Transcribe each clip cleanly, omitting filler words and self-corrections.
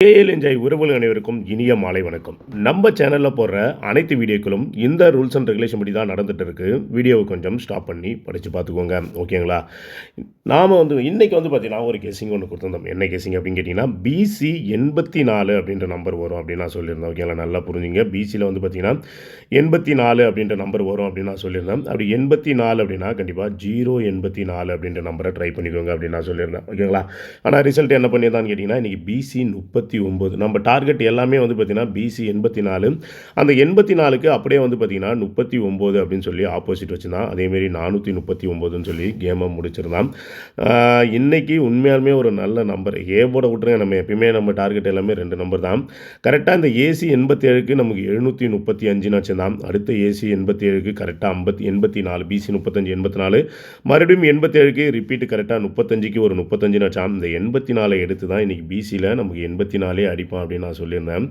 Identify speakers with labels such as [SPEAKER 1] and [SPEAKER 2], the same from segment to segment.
[SPEAKER 1] AL enjoy உறவுகள் அனைவருக்கும் இனிய மாலை வணக்கம். நம்ம சேனலில் போடுற அனைத்து வீடியோக்களும் இந்த ரூல்ஸ் அண்ட் ரெகுலேஷன் படி தான் நடந்துட்டு இருக்கு. வீடியோவை கொஞ்சம் ஸ்டாப் பண்ணி படித்து பார்த்துக்கோங்க, ஓகேங்களா? நாம் இன்றைக்கி பார்த்தீங்கன்னா ஒரு கெஸிங் ஒன்று கொடுத்துருந்தோம். என்ன கெஸிங் அப்படின்னு கேட்டிங்கன்னா, பிசி 84 அப்படின்ற நம்பர் வரும் அப்படின்னு நான் சொல்லியிருந்தேன், ஓகேங்களா? நல்லா புரிஞ்சுங்க. பிசியில் பார்த்தீங்கன்னா 84 அப்படின்ற நம்பர் வரும் அப்படின்னு நான் சொல்லியிருந்தேன். அப்படி 84 அப்படின்னா கண்டிப்பாக 084 அப்படின்ற நம்பரை ட்ரை பண்ணிக்கோங்க அப்படின்னு நான் சொல்லியிருந்தேன், ஓகேங்களா? ஆனால் ரிசல்ட் என்ன பண்ணியிருந்தான்னு கேட்டிங்கன்னா, இன்றைக்கி பிசி 39. நம்ம டார்கெட் எல்லாமே பார்த்தீங்கன்னா பிசி 84. அந்த 84க்கு அப்படியே பார்த்தீங்கன்னா 39 அப்படின்னு சொல்லி ஆப்போசிட் வச்சுருந்தான். அதேமாரி 439ன்னு சொல்லி கேமை முடிச்சிருந்தான். இன்றைக்கி உண்மையாலுமே ஒரு நல்ல நம்பர். ஏவோட விட்டுருங்க, நம்ம எப்பயுமே நம்ம டார்கெட் எல்லாமே 2 நம்பர் தான். கரெக்டாக இந்த ஏசி 87க்கு நமக்கு 735ன்னு வச்சுருந்தான். அடுத்த ஏசி 87க்கு கரெக்டாக 84, பிசி 35 84, மறுபடியும் 87க்கு ரிப்பீட்டு கரெக்டாக 35க்கு ஒரு 35ன்னு வச்சான். இந்த 84 எடுத்து தான் இன்றைக்கி பிசியில் நமக்கு 84 அடிப்பான் அப்படின்னு நான் சொல்லியிருந்தேன்.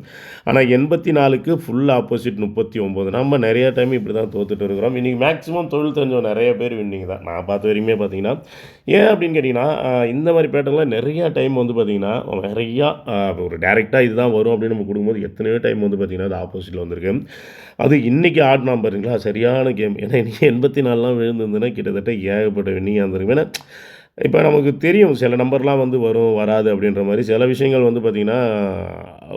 [SPEAKER 1] ஆனால் 84க்கு ஃபுல் ஆப்போசிட் 39. நம்ம நிறைய டைம் இப்படி தான் தோற்றுட்டு இருக்கிறோம். இன்றைக்கி மேக்ஸிமம் தொழில் தெரிஞ்சவங்க நிறைய பேர் வின்னிங் தான். நான் பார்த்த வரைக்குமே பார்த்தீங்கன்னா, ஏன் அப்படின்னு கேட்டிங்கன்னா, இந்த மாதிரி பேட்டர்னில் நிறையா டைம் பார்த்திங்கன்னா நிறையா ஒரு டேரெக்டாக இதுதான் வரும் அப்படின்னு நம்ம கொடுக்கும்போது எத்தனையோ டைம் பார்த்திங்கன்னா அது ஆப்போசிட்டில் வந்திருக்கு. அது இன்றைக்கி ஆட் நம்பருங்களா, சரியான கேம். ஏன்னா இன்றைக்கி 84லாம் விழுந்துருந்துன்னா கிட்டத்தட்ட ஏகப்பட்ட வின்னிங்காக இருந்திருக்கும். ஏன்னா இப்போ நமக்கு தெரியும் சில நம்பர்லாம் வரும் வராது அப்படின்ற மாதிரி சில விஷயங்கள் பார்த்திங்கன்னா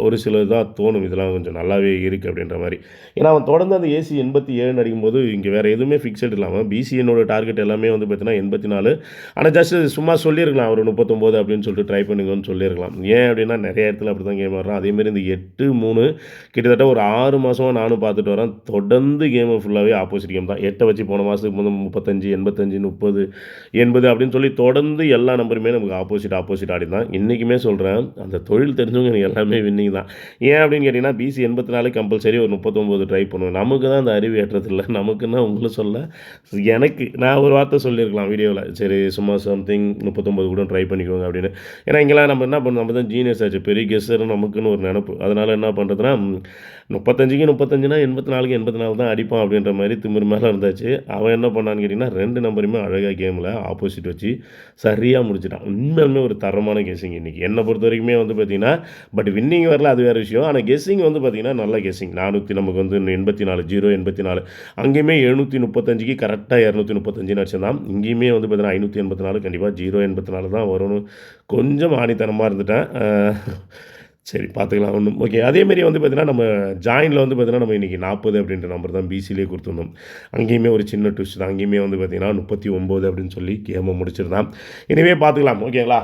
[SPEAKER 1] ஒரு சில தான் தோணும், இதெல்லாம் கொஞ்சம் நல்லாவே இருக்குது அப்படின்ற மாதிரி. ஏன்னா அவன் தொடர்ந்து அந்த ஏசி 87 அடிக்கும்போது இங்கே வேறு எதுவுமே ஃபிக்ஸட் இல்லாமல் பிசிஎன்னோட டார்கெட் எல்லாமே பார்த்தீங்கன்னா 84. ஆனால் ஜஸ்ட் சும்மா சொல்லியிருக்கலாம் ஒரு 39 அப்படின்னு சொல்லிட்டு ட்ரை பண்ணுங்கன்னு சொல்லியிருக்கலாம். ஏன் அப்படின்னா நிறைய இடத்துல அப்படி தான் கேம் ஆடுறான். அதேமாரி இந்த 8-3 கிட்டத்தட்ட ஒரு 6 மாதமாக நானும் பார்த்துட்டு வரேன். தொடர்ந்து கேமை ஃபுல்லாகவே ஆப்போசிட் கேம் தான். 8 வச்சு போன மாதத்துக்கு 35, 85, 30, 80 அப்படின்னு சொல்லி தொடர்ந்து எல்லா நம்பருமே நமக்கு ஆப்போசிட் ஆடி தான். இன்றைக்குமே சொல்கிறேன், அந்த தொழில் தெரிஞ்சவங்க எனக்கு எல்லாமே வின்னிங் தான். ஏன் அப்படின்னு கேட்டிங்கன்னா, பிசி 84 கம்பல்சரி ஒரு 39 ட்ரை பண்ணுவேன். நமக்கு தான் அந்த அறிவு ஏற்றதில்லை. நமக்குன்னா உங்களும் சொல்ல, எனக்கு நான் ஒரு வார்த்தை சொல்லியிருக்கலாம் வீடியோவில், சரி சும்மா சம்திங் 39 கூட ட்ரை பண்ணிக்கோங்க அப்படின்னு. ஏன்னா இங்கெல்லாம் நம்ம என்ன பண்ணோம், நம்ம தான் ஜீனியஸ் ஆச்சு, பெரிய கெஸ்ஸர் நமக்குன்னு ஒரு நினப்பு. அதனால் என்ன பண்ணுறதுன்னா 35க்கு 35னா 84க்கு 84 தான் அடிப்பான் அப்படின்ற மாதிரி திமிரு மேலே இருந்தாச்சு. அவன் என்ன பண்ணான்னு கேட்டிங்கன்னா 2 நம்பருமே அழகாக கேமில் ஆப்போசிட் வச்சு சரியாக முடிச்சிட்டான். உண்மையாலுமே ஒரு தரமான கெஸ்ஸிங் இன்றைக்கி என்னை பொறுத்த வரைக்குமே பார்த்தீங்கன்னா. பட் வின்னிங் வரல, அது வேறு விஷயம். ஆனால் கெஸ்ஸிங் பார்த்தீங்கன்னா நல்ல கெஸ்ஸிங். 400 நமக்கு 84, 084. அங்கேயுமே 735க்கு கரெக்டாக 235ன்னு வச்சுருந்தான். இங்கேயுமே பார்த்தீங்கன்னா 584 கண்டிப்பாக 084 தான் வரும்னு கொஞ்சம் ஆணித்தனமாக இருந்துட்டேன். சரி பார்த்துக்கலாம், ஒன்றும் ஓகே. அதேமாரி பார்த்தீங்கன்னா நம்ம ஜாயினில் பார்த்தீங்கன்னா நம்ம இன்றைக்கி 40 அப்படின்ற நம்பர் தான் பிசிலே கொடுத்துருந்தோம். அங்கேயுமே ஒரு சின்ன ட்விஸ்ட் தான். அங்கேயுமே பார்த்தீங்கன்னா 39 அப்படின்னு சொல்லி கேமை முடிச்சிருந்தான். இனிமே பார்த்துக்கலாம், ஓகேங்களா?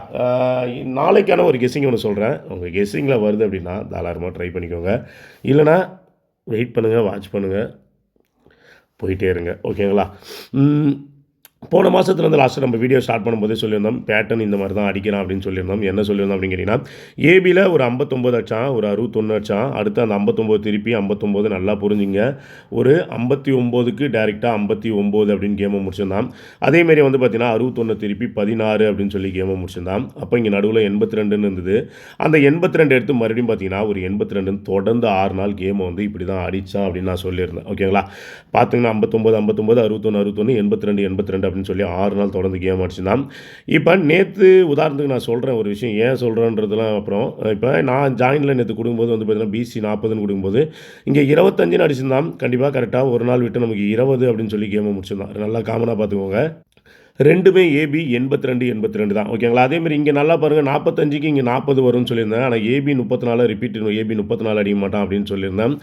[SPEAKER 1] நாளைக்கான ஒரு கெஸ்ஸிங் ஒன்று சொல்கிறேன். உங்கள் கெஸ்ஸிங்கில் வருது அப்படின்னா தாராளமாக ட்ரை பண்ணிக்கோங்க. இல்லைனா வெயிட் பண்ணுங்கள், வாட்ச் பண்ணுங்கள், போயிட்டே இருங்க, ஓகேங்களா? போன மாதத்துலேருந்து லாஸ்ட்டு நம்ம வீடியோ ஸ்டார்ட் பண்ணும்போதே சொல்லியிருந்தோம், பேட்டர்ன் இந்த மாதிரி தான் அடிக்கிறான் அப்படின்னு சொல்லியிருந்தோம். என்ன சொல்லியிருந்தோம் அப்படின்னு கேட்டிங்கன்னா, ஏபியில் ஒரு 59 அடித்தான், ஒரு 61 அடித்தான். அடுத்து அந்த 59 திருப்பி 59 நல்லா புரிஞ்சுங்க, ஒரு 59க்கு டேரெக்டாக 59 அப்படின்னு கேமை முடிச்சிருந்தான். அதேமாரி பார்த்தீங்கன்னா 61 திருப்பி 16 அப்படின்னு சொல்லி கேமை முடிச்சிருந்தான். அப்போ இங்கே நடுவில் 82ன்னு இருந்தது. அந்த 82 எடுத்து மறுபடியும் பார்த்தீங்கன்னா ஒரு 82 தொடர்ந்து 6 நாள் கேமை இப்படி தான் அடித்தான் அப்படின்னு நான் சொல்லியிருந்தேன், ஓகேங்களா? பார்த்திங்கன்னா 59, 59, 61, 61, 82, 82 அப்படின்னு சொல்லி 6 நாள் தொடர்ந்து கேம் அடிச்சுதான். இப்போ நேற்று உதாரணத்துக்கு நான் சொல்கிறேன் ஒரு விஷயம், ஏன் சொல்கிறேன்றதுலாம் அப்புறம். இப்போ நான் ஜாயினில் நேற்று கொடுக்கும்போது பார்த்தீங்கன்னா பிசி 40ன்னு கொடுக்கும்போது இங்கே 25ன்னு அடிச்சிருந்தான். கண்டிப்பாக கரெக்டாக ஒரு நாள் விட்டு நமக்கு 20 அப்படின்னு சொல்லி கேமை முடிச்சிருந்தான். நல்லா காமனாக பார்த்துக்கோங்க. ரெண்டுமே ஏபி 82 தான், ஓகேங்களா? அதேமாதிரி இங்கே நல்லா பாருங்கள், 45க்கு இங்கே 40 வரும்னு சொல்லியிருந்தேன். ஆனால் ஏபி 34 ரிப்பீட், ஏபி 34 அடிக்க மாட்டான் அப்படின்னு சொல்லியிருந்தேன்.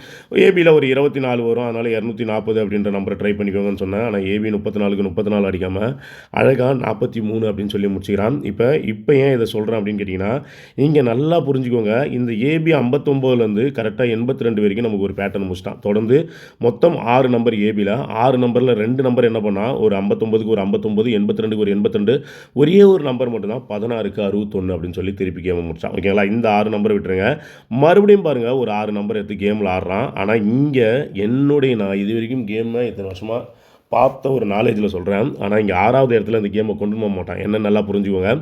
[SPEAKER 1] ஏபியில் ஒரு 24 வரும், அதனால் 240 அப்படின்ற நம்பரை ட்ரை பண்ணிக்கோங்கன்னு சொன்னேன். ஆனால் ஏபி 34க்கு 34 அடிக்காமல் அழகாக 43 அப்படின்னு சொல்லி முடிச்சுக்கிறான். இப்போ ஏன் இதை சொல்கிறேன் அப்படின்னு கேட்டிங்கன்னா, இங்கே நல்லா புரிஞ்சுக்கோங்க, இந்த ஏபி 59லேருந்து கரெக்டாக 82 வரைக்கும் நமக்கு ஒரு பேட்டர்ன் முடிச்சிட்டான். தொடர்ந்து மொத்தம் 6 நம்பர் ஏபியில், 6 நம்பரில் 2 நம்பர் என்ன பண்ணால் ஒரு 59க்கு ஒரு 59, 82க்கு ஒரு 82, ஒரே ஒரு நம்பர் மட்டும்தான் 16க்கு 61 அப்படின்னு சொல்லி திருப்பி கேமை முடிச்சான், ஓகேங்களா? இந்த 6 நம்பரை விட்டுருங்க. மறுபடியும் பாருங்கள், ஒரு 6 நம்பர் எடுத்து கேமில் ஆடுறான். ஆனால் இங்கே நான் இது வரைக்கும் கேமை இத்தனை வருஷமாக பார்த்த ஒரு நாலேஜில் சொல்கிறேன். ஆனால் இங்கே 6வது இடத்துல இந்த கேமை கொண்டு போக மாட்டான். என்ன நல்லா புரிஞ்சுக்கோங்க.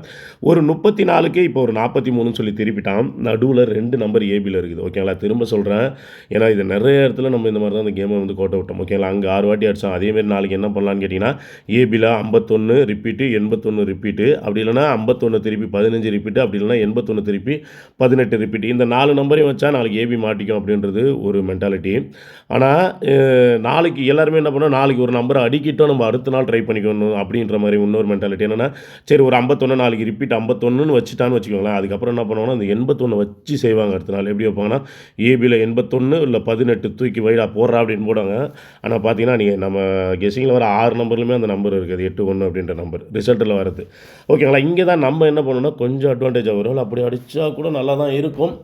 [SPEAKER 1] ஒரு 34க்கு இப்போ ஒரு 43ன்னு சொல்லி திருப்பிட்டான். நடுவில் 2 நம்பர் ஏபியில் இருக்குது. ஓகேங்களா? திரும்ப சொல்கிறேன். ஏன்னா இது நிறைய இடத்துல நம்ம இந்த மாதிரி தான் இந்த கேமை வந்து கோட்டை விட்டோம். ஓகேங்களா? அங்கே 6 வாட்டி அடித்தோம். அதேமாரி நாளைக்கு என்ன பண்ணலான்னு கேட்டிங்கன்னா, ஏபியில் 51 ரிப்பீட்டு, 81 ரிப்பீட்டு, அப்படி இல்லைனா 51 திருப்பி 15 ரிப்பீட்டு, அப்படி இல்லைனா 81 திருப்பி 18 ரிப்பீட். இந்த 4 நம்பரையும் வச்சா நாளைக்கு ஏபி மாட்டிக்கும் அப்படின்றது ஒரு மென்டாலிட்டி. ஆனால் நாளைக்கு எல்லாருமே என்ன பண்ணோம், நாளைக்கு ஒரு நம்பரை அடிக்கிட்டோம், நம்ம அடுத்த நாள் ட்ரை பண்ணிக்கணும் அப்படின்ற மாதிரி இன்னொரு மென்டாலிட்டி. என்னென்னா, சரி ஒரு 51 நாளைக்கு ரிப்பீட் 51ன்னு வச்சுட்டான்னு வச்சுக்கோங்களேன். அதுக்கப்புறம் என்ன பண்ணுவாங்கன்னா, அந்த 81 வச்சு செய்வாங்க அடுத்த நாள். எப்படி வைப்பாங்கன்னா, ஏபியில் 81 இல்லை 18 தூக்கி வைடா போடுறா அப்படின்னு போடுவாங்க. ஆனால் பார்த்தீங்கன்னா, நீங்கள் நம்ம கெஸிங்கில் வர 6 நம்பர்லையுமே அந்த நம்பர் இருக்குது, 81 அப்படின்ற நம்பர் ரிசல்ட்டில் வருது. ஓகேங்களா? இங்கே தான் நம்ம என்ன பண்ணணும்னா, கொஞ்சம் அட்வான்டேஜாக வரும். அப்படி அடித்தா கூட நல்லா தான் இருக்கும்.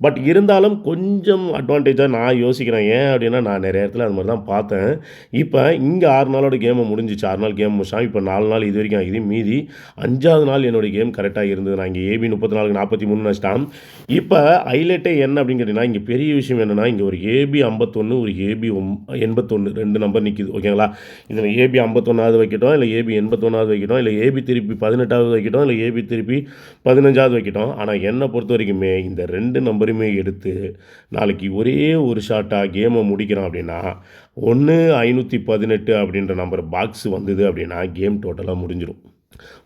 [SPEAKER 1] பட் இருந்தாலும் கொஞ்சம் அட்வான்டேஜாக நான் யோசிக்கிறேன். ஏன் அப்படின்னா, நான் நிறைய இடத்துல அது மாதிரி தான் பார்த்தேன். இப்போ இங்கே 6 நாளோட கேமை முடிஞ்சிச்சு. 6 நாள் கேம் முடிச்சான். இப்போ 4 நாள் இது வரைக்கும் ஆகுது. மீதி 5வது நாள் என்னுடைய கேம் கரெக்டாக இருந்தது. நான் இங்கே ஏபி 34க்கு 43 வச்சிட்டான். இப்போ ஹைலைட்டே என்ன அப்படின்னு கேட்டிங்கன்னா, இங்கே பெரிய விஷயம் என்னென்னா, இங்கே ஒரு ஏபி 51 ஒரு ஏபி 81 2 நம்பர் நிற்கிது. ஓகேங்களா? இதில் ஏபி 51வது வைக்கட்டும், இல்லை ஏபி 81வது வைக்கட்டும், இல்லை ஏபி திருப்பி 18வது வைக்கட்டும், இல்லை ஏபி திருப்பி 15வது வைக்கட்டும். ஆனால் என்னை பொறுத்த வரைக்குமே இந்த 2 நம்பர் எடுத்து நாளைக்கு ஒரே ஒரு ஷாட்டாக கேமை முடிக்கிறோம் அப்படின்னா, 518 அப்படின்ற நம்பர் பாக்ஸ் வந்தது அப்படின்னா கேம் டோட்டலாக முடிஞ்சிடும்.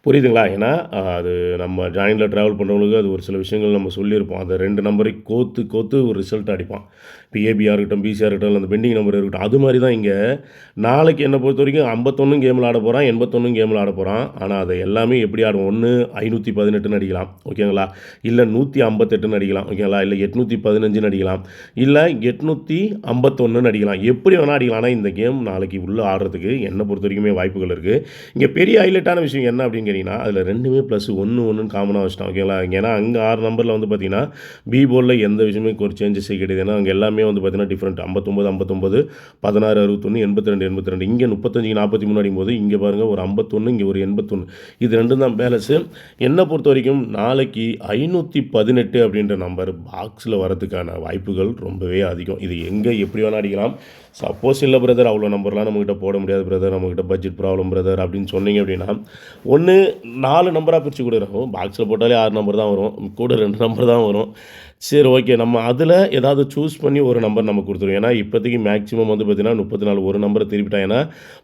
[SPEAKER 1] புரியுதுங்களா? ஏன்னா அது நம்ம ஜாயினில் ட்ராவல் பண்ணுறவங்களுக்கு அது ஒரு சில விஷயங்கள் நம்ம சொல்லியிருப்போம். அந்த 2 நம்பரை கோத்து ஒரு ரிசல்ட் அடிப்பான். இப்போ ஏபியாக இருக்கட்டும், பிசியாக இருக்கட்டும், அந்த பெண்டிங் நம்பர் இருக்கட்டும். அது மாதிரி தான் இங்கே நாளைக்கு என்னை பொறுத்த வரைக்கும் 51 கேமில் ஆட போகிறான், 81 கேமில் ஆட போகிறான். ஆனால் அதை எல்லாமே எப்படி ஆடும், 518ன்னு அடிக்கலாம். ஓகேங்களா? இல்லை 158ன்னு அடிக்கலாம். ஓகேங்களா? இல்லை 815ன்னு அடிக்கலாம், இல்லை 851ன்னு அடிக்கலாம். எப்படி வேணால் அடிக்கலாம். ஆனால் இந்த கேம் நாளைக்கு உள்ளே ஆடுறதுக்கு என்னை பொறுத்த வரைக்குமே வாய்ப்புகள் இருக்குது. இங்கே பெரிய ஹைலைட்டான விஷயம் என்ன அப்படின்னு கேட்டிங்கன்னா, அதில் 2மே ப்ளஸ் 1 காமனாக வச்சுட்டான். ஓகேங்களா? ஏன்னா அங்கே 6 நம்பரில் வந்து பார்த்திங்கன்னா பி போர்டில் எந்த விஷயமே ஒரு சேஞ்சஸே கிடையாது. ஏன்னா அங்கே எல்லாமே வந்து பார்த்திங்கன்னா டிஃப்ரெண்ட். 59 16 61 82 இங்கே 35 43 அடிக்கும்போது இங்கே பாருங்கள் ஒரு 51, இங்கே ஒரு 81. இது 2 தான் பேலன்ஸு. என்னை பொறுத்த வரைக்கும் நாளைக்கு 518 அப்படின்ற நம்பர் பாக்ஸில் வரதுக்கான வாய்ப்புகள் ரொம்பவே அதிகம். இது எங்கே எப்படி வேணால் அடிக்கலாம். சப்போஸ் இல்லை பிரதர், அவ்வளோ நம்பர்லாம் நம்மக்கிட்ட போட முடியாது பிரதர், நம்மக்கிட்ட பட்ஜெட் ப்ராப்ளம் பிரதர் அப்படின்னு சொன்னீங்க அப்படின்னா, 4 நம்பராக பிரித்து கூட இருக்கும். பாக்ஸில் போட்டாலே 6 நம்பர் தான் வரும், கூட 2 நம்பர் தான் வரும். சரி ஓகே, நம்ம அதில் ஏதாவது சூஸ் பண்ணி ஒரு நம்பர் நம்ம கொடுத்துருவோம். ஏன்னா இப்போதைக்கு மேக்ஸிமம் வந்து பார்த்திங்கன்னா 34 ஒரு நம்பரை திருப்பிட்டான். ஏன்னா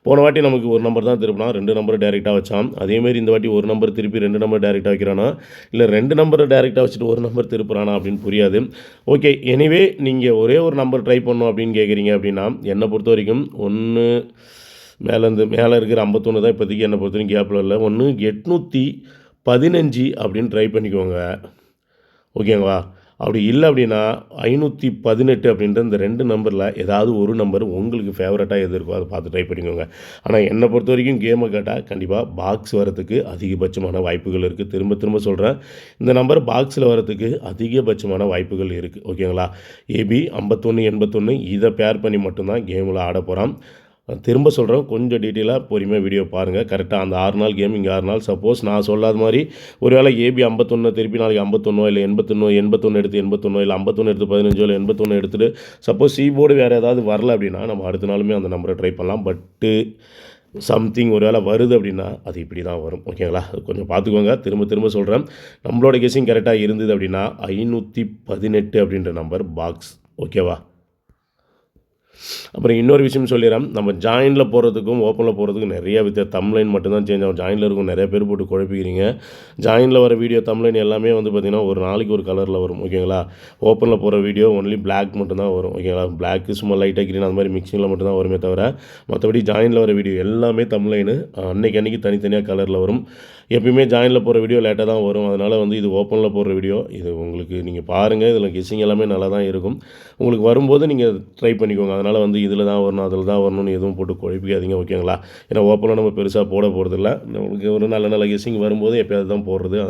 [SPEAKER 1] போன வாட்டி நமக்கு ஒரு நம்பர் தான் திருப்பினா, 2 நம்பரை டேரெக்டாக வச்சான். அதேமாரி இந்த வாட்டி ஒரு நம்பர் திருப்பி 2 நம்பர் டேரெக்டாக வைக்கிறானா, இல்லை 2 நம்பரை டேரெக்டாக வச்சுட்டு ஒரு நம்பர் திருப்புறானா அப்படின்னு புரியாது. ஓகே, எனிவே நீங்கள் ஒரே ஒரு நம்பர் ட்ரை பண்ணணும் அப்படின்னு கேட்குறீங்க அப்படின்னா, என்னை பொறுத்த வரைக்கும் மேலே இருக்கிற 51 தான் இப்போதைக்கு என்னை பொறுத்த வரைக்கும் கேப்பில் இல்லை. 815 அப்படின்னு ட்ரை பண்ணிக்கோங்க. ஓகேங்களா? அப்படி இல்லை அப்படின்னா 518 அப்படின்ற இந்த 2 நம்பரில் ஏதாவது ஒரு நம்பர் உங்களுக்கு ஃபேவரட்டாக எது இருக்கோ அதை பார்த்து ட்ரை பண்ணிக்கோங்க. ஆனால் என்னை பொறுத்த வரைக்கும் கேமை கேட்டால் கண்டிப்பாக பாக்ஸ் வரத்துக்கு அதிகபட்சமான வாய்ப்புகள் இருக்குது. திரும்ப சொல்கிறேன், இந்த நம்பர் பாக்ஸில் வரத்துக்கு அதிகபட்சமான வாய்ப்புகள் இருக்குது. ஓகேங்களா? ஏபி 51 81 இதை பேர் பண்ணி மட்டும்தான் கேமில் ஆட போகிறான். திரும்ப சொல்கிறேன், கொஞ்சம் டீட்டெயிலாக பொறுமையாக வீடியோ பாருங்கள். கரெக்டாக அந்த 6 நாள் கேம் இங்கே 6 நாள். சப்போஸ் நான் சொல்லாத மாதிரி ஒரு வேளை ஏபி 51 திருப்பி நாளைக்கு 51 இல்லை 81 எடுத்து 81 இல்லை 51 எடுத்து 15 இல்லை 81 எடுத்துகிட்டு சப்போஸ் போர்டு வேறு ஏதாவது வரல அப்படின்னா நம்ம அடுத்த நாளுமே அந்த நம்பரை ட்ரை பண்ணலாம். பட்டு சம்திங் ஒரு வேளை வருது அப்படின்னா அது இப்படி தான் வரும். ஓகேங்களா? கொஞ்சம் பார்த்துக்கோங்க. திரும்ப சொல்கிறேன், நம்மளோட கெஸிங் கரெக்டாக இருந்தது அப்படின்னா 518 அப்படின்ற நம்பர் பாக்ஸ். ஓகேவா? அப்புறம் இன்னொரு விஷயம் சொல்லிடுறேன், நம்ம ஜாயினில் போகிறதுக்கும் ஓப்பனில் போகிறதுக்கும் நிறைய தம்ப்லைன் மட்டும்தான் சேஞ்ச் ஆகும். ஜாயினில் இருக்கும் நிறைய பேர் போட்டு குழப்பிக்கிறீங்க. ஜாயினில் வர வீடியோ தம்ப்லைன் எல்லாமே வந்து பார்த்திங்கன்னா ஒரு நாளைக்கு ஒரு கலரில் வரும். ஓகேங்களா? ஓப்பனில் போகிற வீடியோ ஒன்லி பிளாக் மட்டும்தான் வரும். ஓகேங்களா? பிளாக்கு சும்மா லைட்டாக கிரீன் அந்த மாதிரி மிக்சிங்கில் மட்டும்தான் வருமே தவிர மற்றபடி ஜாயினில் வர வீடியோ எல்லாமே தம்ப்லைனு அன்னைக்கு தனித்தனியாக கலரில் வரும். எப்பயுமே ஜாயினில் போகிற வீடியோ லேட்டாக தான் வரும். அதனால் வந்து இது ஓப்பனில் போடுற வீடியோ, இது உங்களுக்கு நீங்கள் பாருங்கள். இதில் கெஸ்ஸிங் எல்லாமே நல்லா தான் இருக்கும். உங்களுக்கு வரும்போது நீங்கள் ட்ரை பண்ணிக்கோங்க. அதனால் வந்து இதில் தான் வரணும் அதில் தான் வரணும்னு எதுவும் போட்டு குழப்பிக்காதீங்க. ஓகேங்களா? ஏன்னா ஓப்பனில் நம்ம பெருசாக போட போகிறதில்ல. உங்களுக்கு ஒரு நல்ல கெஸ்ஸிங் வரும்போது எப்போயாவது தான் போடுறது.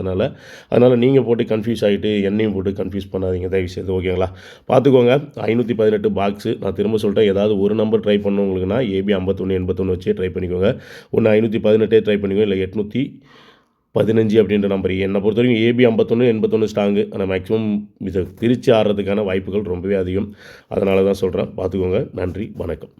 [SPEAKER 1] அதனால் நீங்கள் போட்டு கன்ஃபியூஸ் ஆகிட்டு என்னையும் போட்டு கன்ஃபியூஸ் பண்ணாதீங்க தயவுசெய்து. ஓகேங்களா? பார்த்துக்கோங்க. 518 பாக்ஸு. நான் திரும்ப சொல்லிட்டேன், ஏதாவது ஒரு நம்பர் ட்ரை பண்ணணும் உங்களுக்குன்னா ஏபி 51 81 வச்சே ட்ரை பண்ணிக்கோங்க. 518 ட்ரை பண்ணிக்கோங்க, இல்லை 815 அப்படின்ற நம்பர். என்னை பொறுத்த வரைக்கும் ஏபி 51 81 ஸ்ட்ராங்கு. ஆனால் மேக்ஸிமம் இதை பிரித்து ஆடுறதுக்கான வாய்ப்புகள் ரொம்பவே அதிகம். அதனால தான் சொல்கிறேன், பார்த்துக்கோங்க. நன்றி, வணக்கம்.